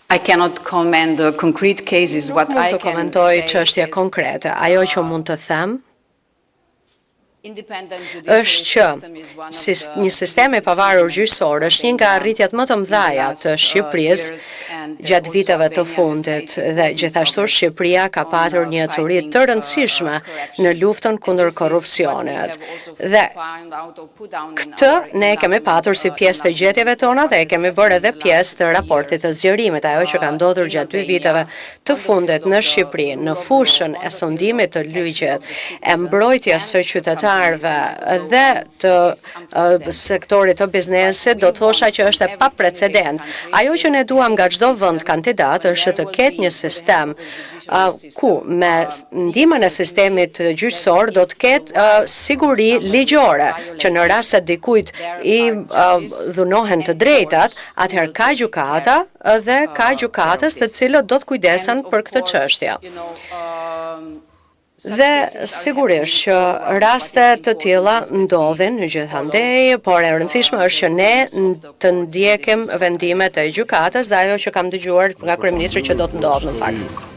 I cannot comment the concrete cases. What Mund I të can komentoj say çështje is, konkrete. Ajo që mund të them independent judiciary është që system is one of the një sistem i pavarur gjyqësor është një nga arritjet më të mëdha të Shqipërisë gjatë viteve të fundit dhe gjithashtu Shqipëria ka patur një ecuri të rëndësishme në luftën kundër korrupsionit. Dhe këtë ne e kemi patur si pjesë të gjetjeve tona dhe e kemi bërë edhe pjesë të raportit të zgjerimit, ajo që ka ndodhur gjatë 2 viteve të fundit në Shqipëri, në fushën e sundimit të ligjit, e mbrojtjes së qytetarëve dhe të sektorit të biznesit, do thosha që është e paprecedent. Ajo që ne duam nga çdo vend kandidat është të ketë një sistem ku me ndihmën e sistemit gjyqësor do të ketë siguri ligjore, që në rast se dikujt i dhunohen të drejtat, atëherë ka gjykata dhe ka gjykatës të cilët do të kujdesen për këtë çështje. Dhe sigurisht që raste të tilla ndodhin gjithandej, por e rëndësishme është që ne të ndjekim vendimet e gjykatës dhe ajo që kam dëgjuar nga kryeministri që do të ndodhë në fakt.